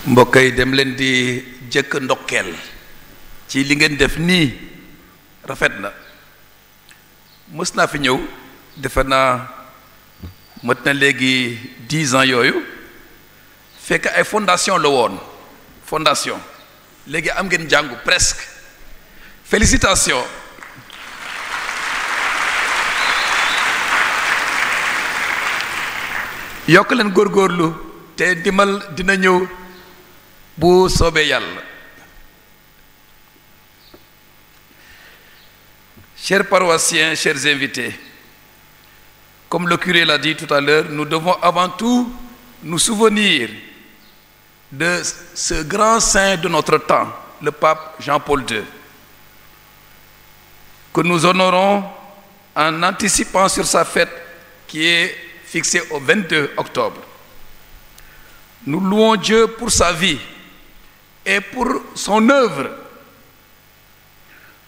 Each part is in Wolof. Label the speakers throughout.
Speaker 1: mbokk yi dem leen di jëkk ndokkeel ci li ngeen def nii rafet na mës naa fi ñëw defe naa mët na léegi 10 ans yooyu fekk ay fondation la woon fondation léegi am ngeen jàngu presque félicitations yokk leen góorgóorlu te dimal dina ñëw bu soobee yàlla. Chers paroissiens, chers invités, comme le curé l'a dit tout à l'heure, nous devons avant tout nous souvenir de ce grand saint de notre temps, le pape Jean-Paul II, que nous honorons en anticipant sur sa fête qui est fixée au 22 octobre. Nous louons Dieu pour sa vie et pour son œuvre.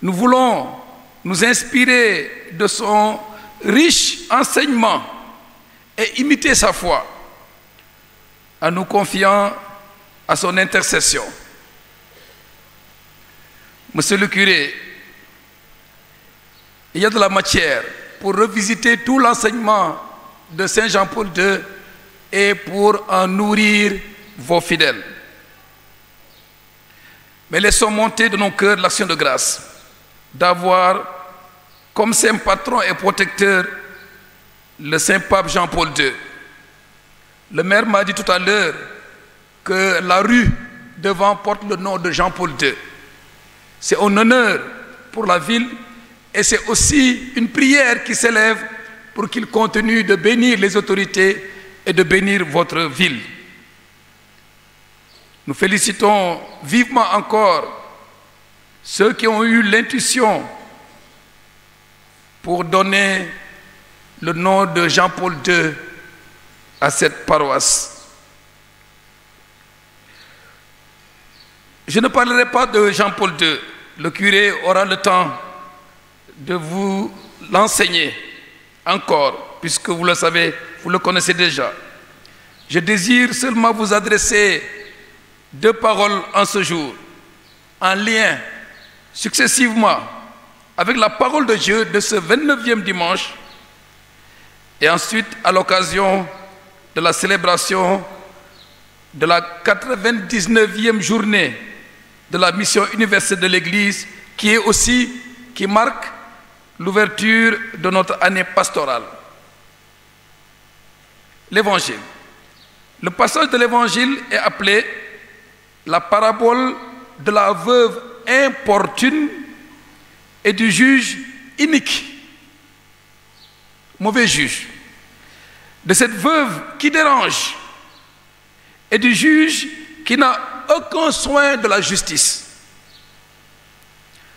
Speaker 1: Nous voulons nous inspirer de son riche enseignement et imiter sa foi en nous confiant à son intercession. Monsieur le curé, il y a de la matière pour revisiter tout l'enseignement de Saint Jean-Paul II et pour en nourrir vos fidèles. Mais laissons monter de nos cœurs l'action de grâce d'avoir comme saint patron et protecteur le saint pape Jean-Paul II. Le maire m'a dit tout à l'heure que la rue devant porte le nom de Jean-Paul II. C'est un honneur pour la ville et c'est aussi une prière qui s'élève pour qu'il continue de bénir les autorités et de bénir votre ville. Nous félicitons vivement encore ceux qui ont eu l'intuition pour donner le nom de Jean-Paul II à cette paroisse. Je ne parlerai pas de Jean-Paul II. Le curé aura le temps de vous l'enseigner encore, puisque vous le savez, vous le connaissez déjà. Je désire seulement vous adresser 2 paroles en ce jour, en lien successivement avec la parole de Dieu de ce 29e dimanche et ensuite à l'occasion de la célébration de la 99e journée de la mission universelle de l'Église qui marque l'ouverture de notre année pastorale. L'Évangile. Le passage de l'Évangile est appelé la parabole de la veuve importune et du juge inique, mauvais juge, de cette veuve qui dérange et du juge qui n'a aucun soin de la justice.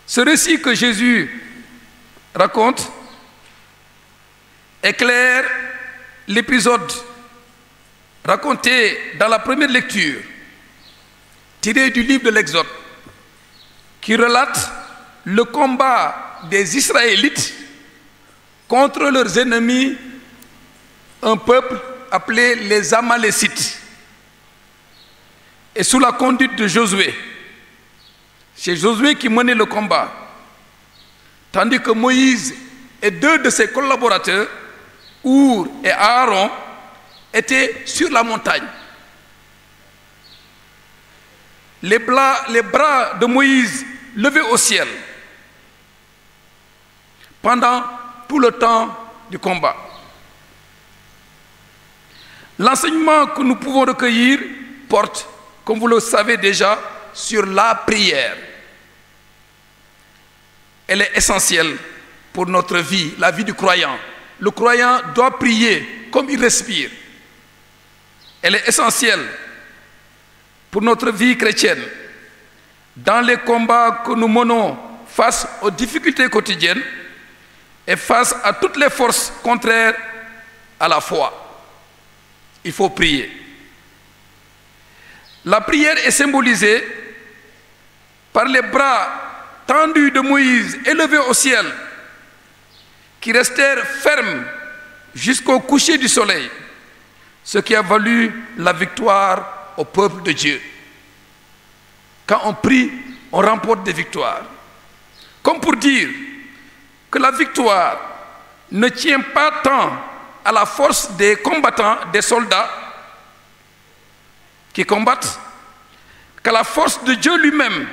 Speaker 1: Ce récit que Jésus raconte éclaire l'épisode raconté dans la première lecture, tiré du livre de l'Exode, qui relate le combat des Israélites contre leurs ennemis, un peuple appelé les Amalécites, et sous la conduite de Josué. C'est Josué qui menait le combat, tandis que Moïse et 2 de ses collaborateurs, Our et Aaron, étaient sur la montagne. Les bras de Moïse levés au ciel pendant tout le temps du combat. L'enseignement que nous pouvons recueillir porte, comme vous le savez déjà, sur la prière. Elle est essentielle pour notre vie, la vie du croyant. Le croyant doit prier comme il respire. Elle est essentielle pour notre vie chrétienne. Dans les combats que nous menons face aux difficultés quotidiennes et face à toutes les forces contraires à la foi, il faut prier. La prière est symbolisée par les bras tendus de Moïse élevés au ciel, qui restèrent fermes jusqu'au coucher du soleil, ce qui a valu la victoire au peuple de Dieu. Quand on prie, on remporte des victoires. Comme pour dire que la victoire ne tient pas tant à la force des combattants, des soldats qui combattent, qu'à la force de Dieu lui-même,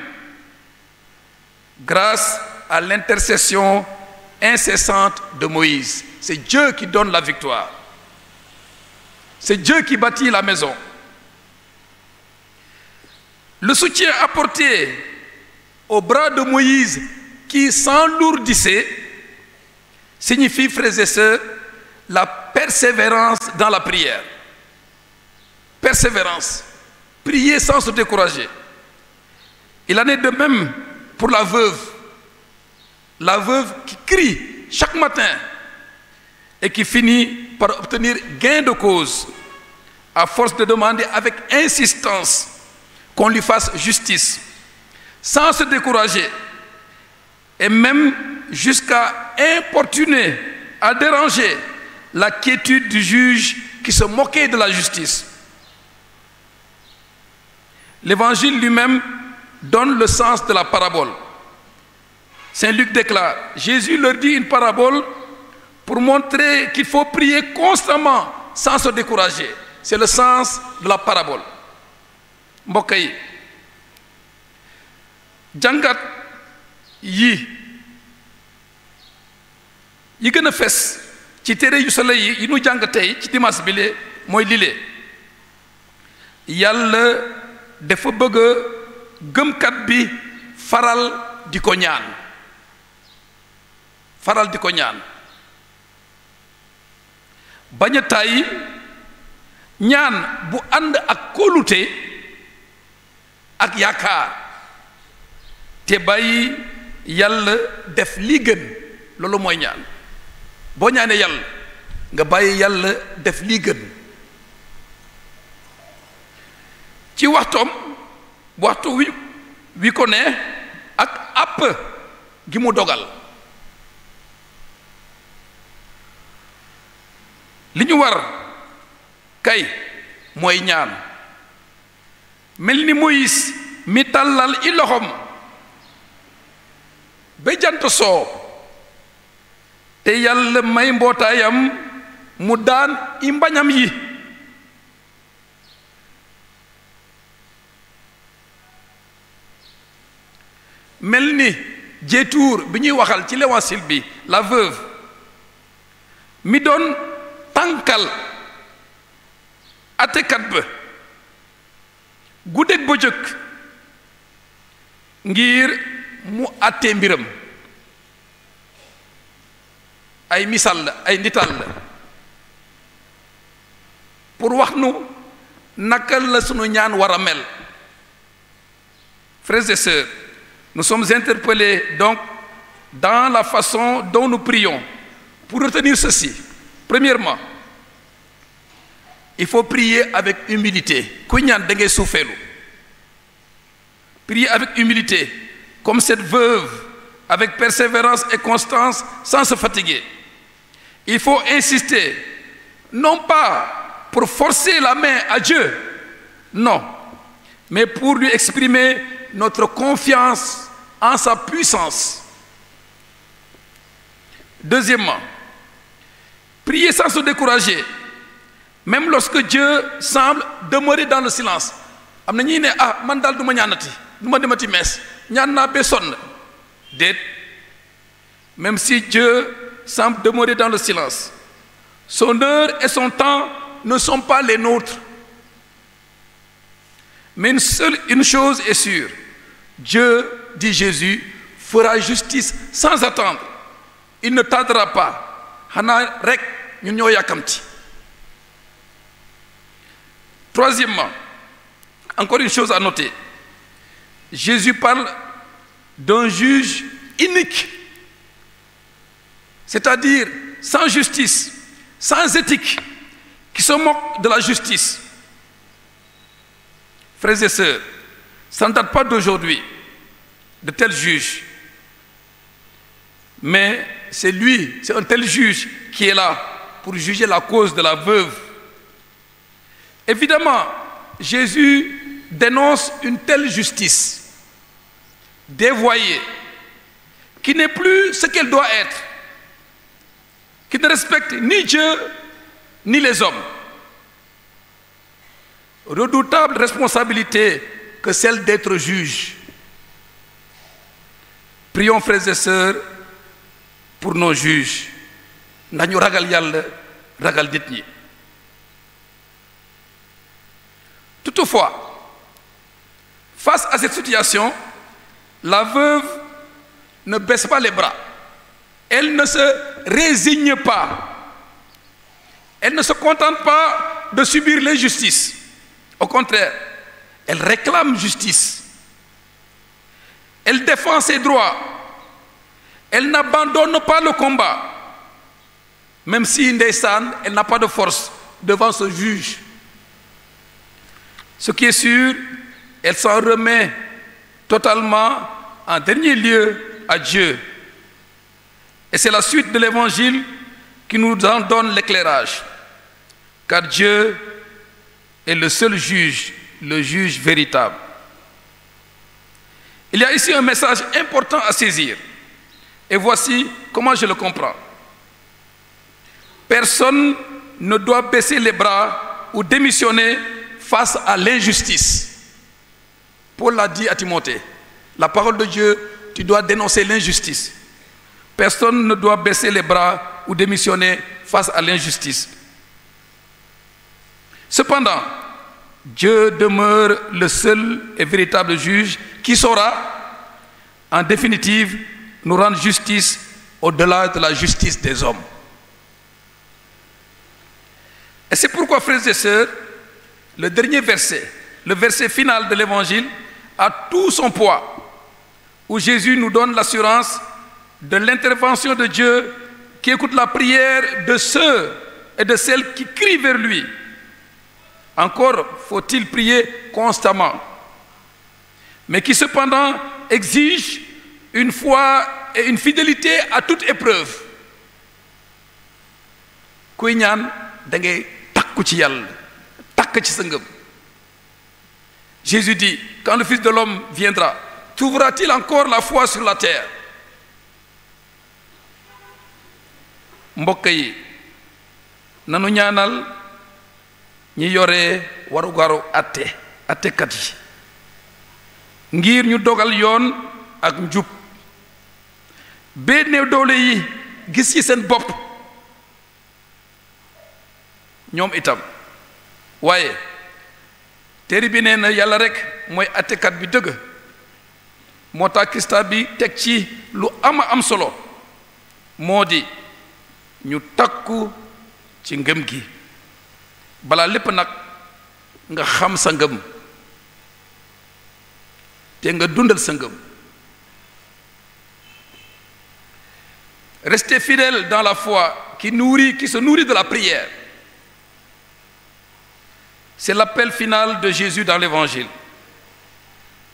Speaker 1: grâce à l'intercession incessante de Moïse. C'est Dieu qui donne la victoire. C'est Dieu qui bâtit la maison. Le soutien apporté au bras de Moïse qui s'enlourdissait signifie, frères et sœurs, la persévérance dans la prière. Persévérance. Prier sans se décourager. Il en est de même pour la veuve. La veuve qui crie chaque matin et qui finit par obtenir gain de cause à force de demander avec insistance qu'on lui fasse justice, sans se décourager, et même jusqu'à importuner, à déranger la quiétude du juge qui se moquait de la justice. L'Évangile lui-même donne le sens de la parabole. Saint Luc déclare, Jésus leur dit une parabole pour montrer qu'il faut prier constamment sans se décourager. C'est le sens de la parabole. Mbokk yi jàngat yi gën a fes ci téere yu solo yi nu jàng tey ci dimanche bi lee mooy lile Yàlla dafa bëgg gëmkat bi faral di ko ñaan bañ a tàyyi ñaan bu ànd ak kóolute ak yaakaar te bàyyi Yàlla def li gën. Loolu mooy ñaan boo ñaanee Yàlla nga bàyyi Yàlla def li gën ci waxtoom waxtu wi ko ne ak àpp gi mu dogal. li ñu war kay mooy ñaan mel ni Moïse mi tàllal i loxom ba jant soo te Yàlla may mbootaayam mu daan i mbañam yi. mel ni jéetuur bi ñuy waxal ci l'évangile bi la veuve mi doon tànkal atekat ba guddeeg bëccëg ngir mu àttee mbiram. ay misaal la ay nditaal la pour wax nu naka la sunu ñaan war a mel. Frères et sœurs, nous sommes interpellés donc dans la façon dont nous prions pour retenir ceci. Premièrement, il faut prier avec humilité. Ku ñaan da ngay suufeelu. Prier avec humilité, comme cette veuve, avec persévérance et constance, sans se fatiguer. Il faut insister, non pas pour forcer la main à Dieu, non, mais pour lui exprimer notre confiance en sa puissance. Deuxièmement, prier sans se décourager, même lorsque Dieu semble demeurer dans le silence. Am na ñuy ne man daal du ma ñaanati du ma demati mees ñaan naa ba sonn déet. Même si Dieu semble demeurer dans le silence, son heure et son temps ne sont pas les nôtres. Mais une chose est sûre, Dieu, dit Jésus, fera justice sans attendre. Il ne tardera pas. Xanaa rek ñun ñoo yàkkamti. Troisièmement, encore une chose à noter, Jésus parle d'un juge inique, c'est-à-dire sans justice, sans éthique, qui se moque de la justice. Frères et sœurs, ça ne date pas d'aujourd'hui, de tels juges. Mais c'est lui, c'est un tel juge qui est là pour juger la cause de la veuve. Évidemment, Jésus dénonce une telle justice. dévoyée, qui n'est plus ce qu'elle doit être, qui ne respecte ni Dieu ni les hommes. Redoutable responsabilité que celle d'être juge. Prions, frères et sœurs, pour nos juges. Nañu ragal Yàlla, ragal nit ñi. Toutefois, face à cette situation, la veuve ne baisse pas les bras. Elle ne se résigne pas. Elle ne se contente pas de subir l'injustice. Au contraire, elle réclame justice. Elle défend ses droits. Elle n'abandonne pas le combat. Même si ndeysaan, elle n'a pas de force devant ce juge. Ce qui est sûr, elle s'en remet totalement en dernier lieu à Dieu. Et c'est la suite de l'évangile qui nous en donne l'éclairage. Car Dieu est le seul juge, le juge véritable. Il y a ici un message important à saisir. Et voici comment je le comprends. Personne ne doit baisser les bras ou démissionner face à l'injustice. Paul l'a dit à Timothée. La parole de Dieu, tu dois dénoncer l'injustice. Personne ne doit baisser les bras ou démissionner face à l'injustice. Cependant, Dieu demeure le seul et véritable juge qui saura, en définitive, nous rendre justice au-delà de la justice des hommes. Et c'est pourquoi, frères et sœurs, le dernier verset, le verset final de l'Évangile, a tout son poids, où Jésus nous donne l'assurance de l'intervention de Dieu qui écoute la prière de ceux et de celles qui crient vers lui. Encore faut-il prier constamment, mais qui cependant exige une foi et une fidélité à toute épreuve. Kuy ñaan da ngay takku ci Yàlla, takk ci sa ngëm. Jésus dit, quand le Fils de l'homme viendra, trouvera-t-il encore la foi sur la terre? Mbokk yi, nanu ñaanal ñi yore warugaru attekat yi ngir ñu dogal yoon ak njub ba néew doole yi gis ci seen bopp ñoom itam. waaye téere bi nee na Yàlla rekk mooy attekat bi dëgg. moo tax Krista bi teg ci lu am solo moo di ñu takku ci ngëm gi. balaa lépp nag nga xam sa ngëm te nga dundal sa ngëm. Restez fidèles dans la foi qui se nourrit de la prière. C'est l'appel final de Jésus dans l'Évangile.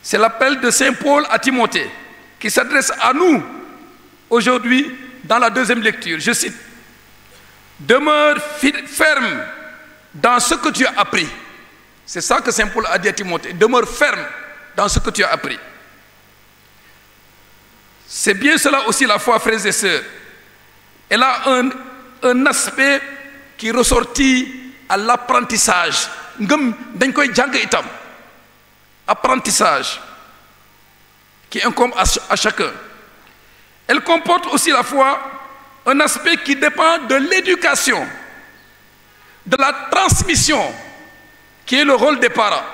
Speaker 1: C'est l'appel de Saint Paul à Timothée qui s'adresse à nous aujourd'hui dans la deuxième lecture. Je cite: demeure ferme dans ce que tu as appris. C'est ça que Saint Paul a dit à Timothée. Demeure ferme dans ce que tu as appris. C'est bien cela aussi la foi, frères et sœurs. Elle a un aspect qui ressortit à l'apprentissage. Ngëm dañ koy jàng itam. Apprentissage qui incombe à chacun. Elle comporte aussi la foi un aspect qui dépend de l'éducation, de la transmission, qui est le rôle des parents,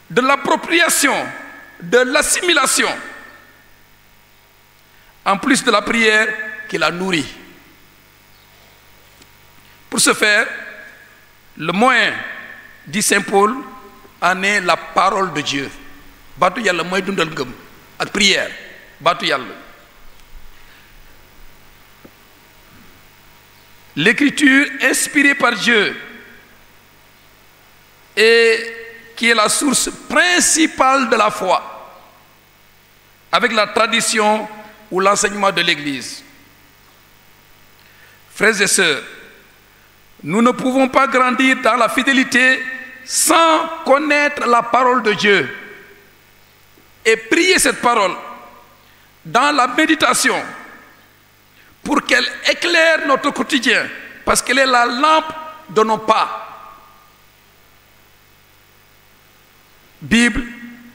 Speaker 1: de l'appropriation, de l'assimilation, en plus de la prière qui la nourrit. Pour ce faire, le moyen, dit Saint Paul, en est la parole de Dieu. Baatu Yàlla mooy dundal ngëm ak prière. Baatu Yàlla. L'écriture inspirée par Dieu et qui est la source principale de la foi, avec la tradition ou l'enseignement de l'Église. Frères et sœurs, nous ne pouvons pas grandir dans la fidélité sans connaître la parole de Dieu. et prier cette parole dans la méditation pour qu'elle éclaire notre quotidien, parce qu'elle est la lampe de nos pas. Bible,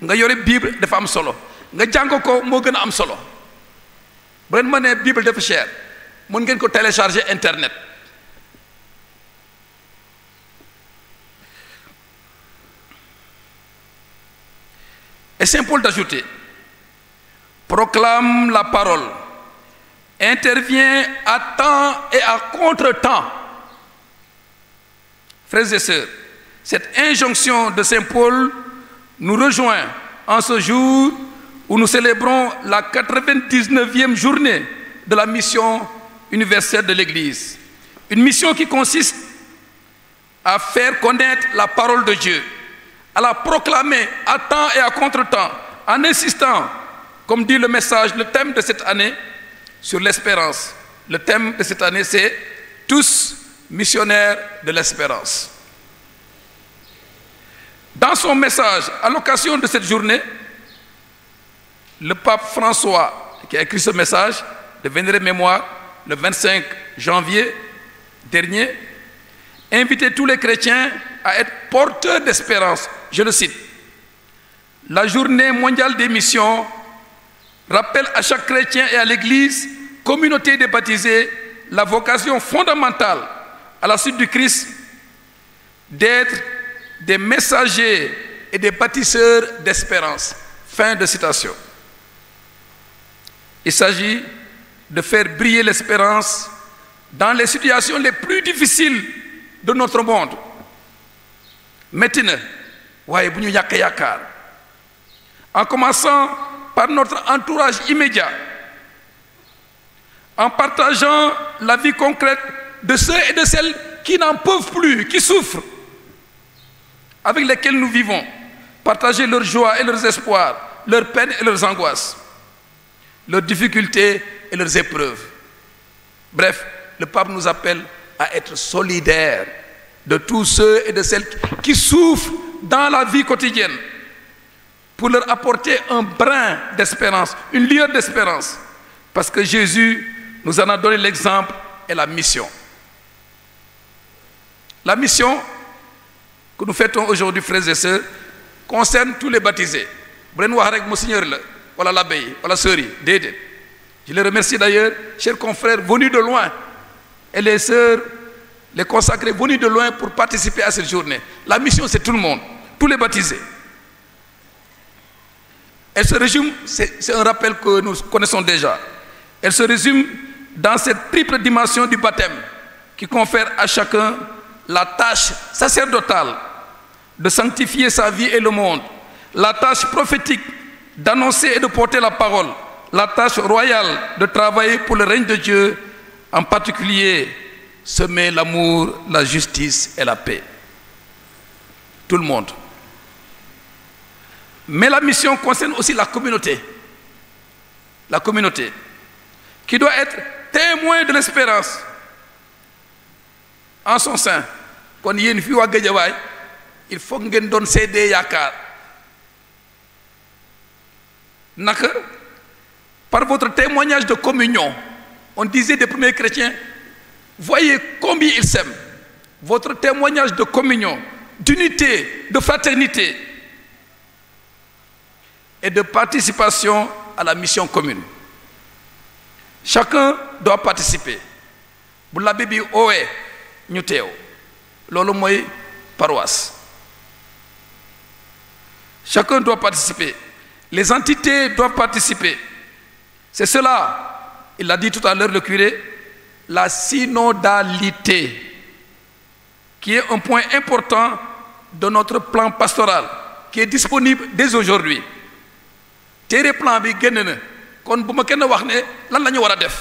Speaker 1: nga yore Bible dafa am solo, nga jàng ko moo gën a am solo. Bu leen ma nee Bible dafa cher, mën ngeen ko télécharger internet. Et Saint Paul d'ajouter, proclame la parole, intervient à temps et à contre-temps. Frères et sœurs, cette injonction de Saint Paul nous rejoint en ce jour où nous célébrons la 99e journée de la mission universelle de l'Église. Une mission qui consiste à faire connaître la parole de Dieu, à la proclamer à temps et à contre-temps, en insistant, comme dit le message, le thème de cette année, sur l'espérance. Le thème de cette année, c'est « Tous missionnaires de l'espérance ». Dans son message, à l'occasion de cette journée, le pape François, qui a écrit ce message, de vénérée mémoire, le 25 janvier dernier, invitait tous les chrétiens à être porteurs d'espérance. Je le cite. La journée mondiale des missions rappelle à chaque chrétien et à l'Église, communauté des baptisés, la vocation fondamentale à la suite du Christ d'être des messagers et des bâtisseurs d'espérance. Fin de citation. Il s'agit de faire briller l'espérance dans les situations les plus difficiles de notre monde. Maintenant, en commençant par notre entourage immédiat, en partageant la vie concrète de ceux et de celles qui n'en peuvent plus, qui souffrent, avec lesquels nous vivons, partager leurs joies et leurs espoirs, leurs peines et leurs angoisses, leurs difficultés et leurs épreuves. Bref, le pape nous appelle à être solidaires de tous ceux et de celles qui souffrent dans la vie quotidienne, pour leur apporter un brin d'espérance, une lueur d'espérance, parce que Jésus nous en a donné l'exemple et la mission. La mission que nous fêtons aujourd'hui, frères et sœurs, concerne tous les baptisés. Je les remercie d'ailleurs, chers confrères venus de loin, et les sœurs, les consacrés venus de loin pour participer à cette journée. La mission, c'est tout le monde, tous les baptisés. Elle se résume, c'est un rappel que nous connaissons déjà, elle se résume dans cette triple dimension du baptême qui confère à chacun la tâche sacerdotale de sanctifier sa vie et le monde, la tâche prophétique d'annoncer et de porter la parole, la tâche royale de travailler pour le règne de Dieu, en particulier semer l'amour, la justice et la paix. Tout le monde. Mais la mission concerne aussi la communauté. La communauté qui doit être témoin de l'espérance en son sein. Quand il y a une fille à Guédiawaye, il faut que nous donnions des yakar. Par votre témoignage de communion, on disait des premiers chrétiens, voyez combien ils s'aiment. Votre témoignage de communion, d'unité, de fraternité et de participation à la mission commune. Chacun doit participer. Vous l'avez dit, oé, nous théo. Lolo moy paroisse. Chacun doit participer. Les entités doivent participer. C'est cela, il l'a dit tout à l'heure le curé, la synodalité, qui est un point important de notre plan pastoral, qui est disponible dès aujourd'hui. Tere plan bi génn na kon bu ma kenn wax ne lan la ñu war a def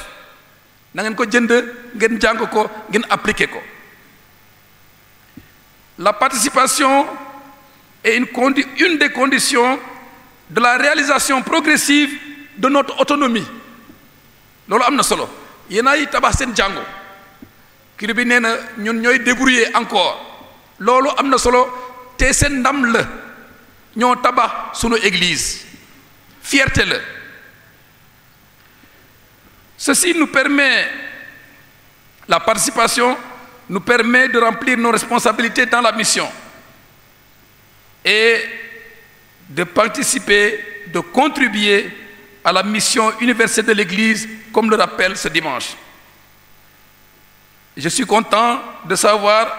Speaker 1: na ngeen ko jënd ngeen jàng ko ngeen appliquer ko. La participation est une des conditions de la réalisation progressive de notre autonomie. Lolo amna solo yéenay tabax seen jàngo kii bi nee na ñun ñooy débrouiller encore loolu am na solo te seen ndam la ñoo tabax sunu église fierté-le. Ceci nous permet, la participation nous permet de remplir nos responsabilités dans la mission et de participer, de contribuer à la mission universelle de l'Église, comme le rappelle ce dimanche. Je suis content de savoir,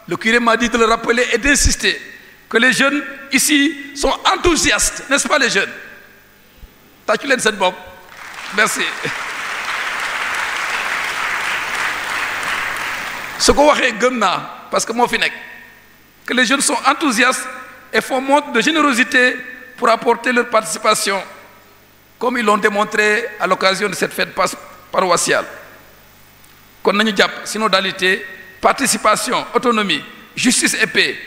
Speaker 1: le curé m'a dit de le rappeler et d'insister, que les jeunes ici sont enthousiastes, n'est-ce pas les jeunes? Merci. Ce qu'on voit parce que moi que les jeunes sont enthousiastes et font montre de générosité pour apporter leur participation, comme ils l'ont démontré à l'occasion de cette fête paroissiale. Qu'on nañu japp synodalité, participation, autonomie, justice et paix,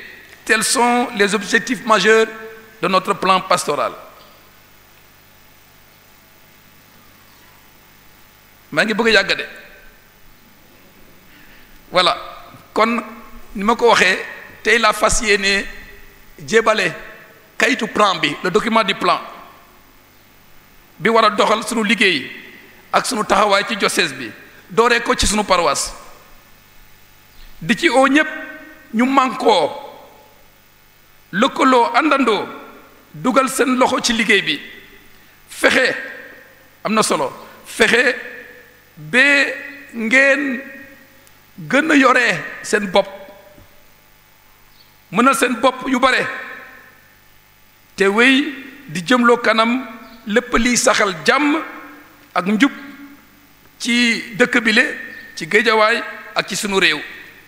Speaker 1: tels sont les objectifs majeurs de notre plan pastoral. Voilà, kon ni ma ko waxee tey la fas yéene jébale kayitu plan bi, le document du plan bi war a doxal sunu liggéey ak sunu taxawaay ci diocèse bi dooree ko ci sunu paroisse di ci oo ñépp ñu mànkoo lëkkaloo àndandoo dugal seen loxo ci liggéey bi fexe am na solo fexe ba ngeen gën a yoree seen bopp mënal seen bopp yu bare te wéy di jëmloo kanam lépp liy saxal jàmm ak njub ci dëkk bi le ci Géejawaay ak ci sunu réew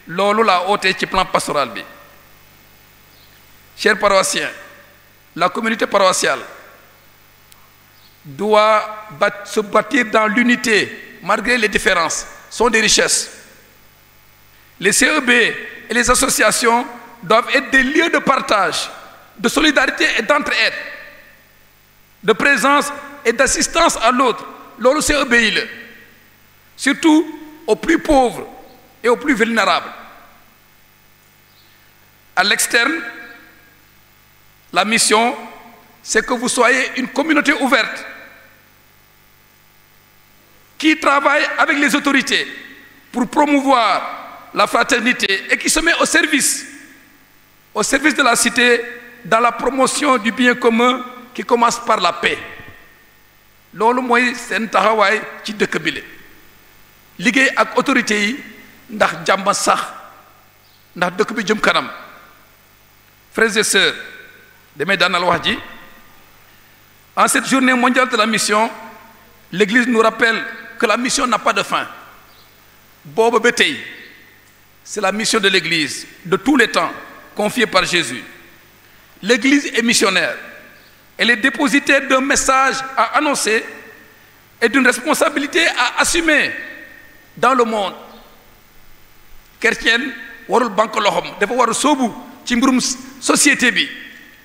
Speaker 1: loolu laa oote ci plan pastoral bi. Chers paroissiens, la communauté paroissiale doit se bâtir dans l'unité malgré les différences, sont des richesses. Les CEB et les associations doivent être des lieux de partage, de solidarité et d'entraide, de présence et d'assistance à l'autre. Lolo c'est obéir, surtout aux plus pauvres et aux plus vulnérables. À l'externe, la mission, c'est que vous soyez une communauté ouverte qui travaille avec les autorités pour promouvoir la fraternité et qui se met au service de la cité dans la promotion du bien commun qui commence par la paix. Lolu moy sen taxaway ci dëkk bi le liggéey ak autorité yi ndax jàmm sax ndax dëkk bi jëm kanam. Frères et sœurs, demay daanal wax ji, en cette journée mondiale de la mission, l'Église nous rappelle que la mission n'a pas de fin. Bobo betey, c'est la mission de l'Église de tous les temps, confiée par Jésus. L'Église est missionnaire. Elle est dépositaire d'un message à annoncer et d'une responsabilité à assumer dans le monde. Chrétienne, warul bank loxom, dafa war sobu ci mbirum société bi.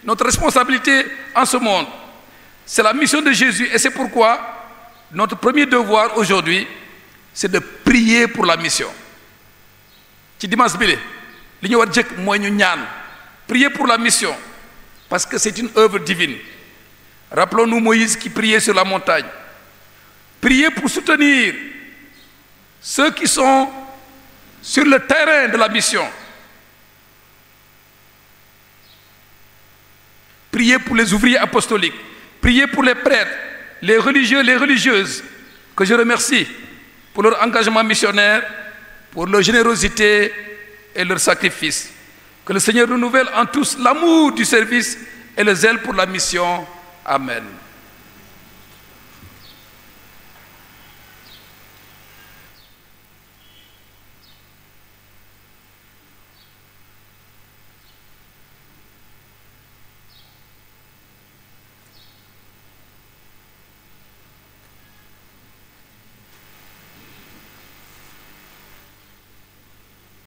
Speaker 1: Notre responsabilité en ce monde, c'est la mission de Jésus et c'est pourquoi notre premier devoir aujourd'hui, c'est de prier pour la mission. Ci dimanche bi li ñu war jëk moy ñu ñaan, prier pour la mission parce que c'est une œuvre divine. Rappelons-nous Moïse qui priait sur la montagne. Priez pour soutenir ceux qui sont sur le terrain de la mission. Priez pour les ouvriers apostoliques. Priez pour les prêtres, les religieux, les religieuses, que je remercie pour leur engagement missionnaire, pour leur générosité et leur sacrifice. Que le Seigneur renouvelle en tous l'amour du service et le zèle pour la mission. Amen.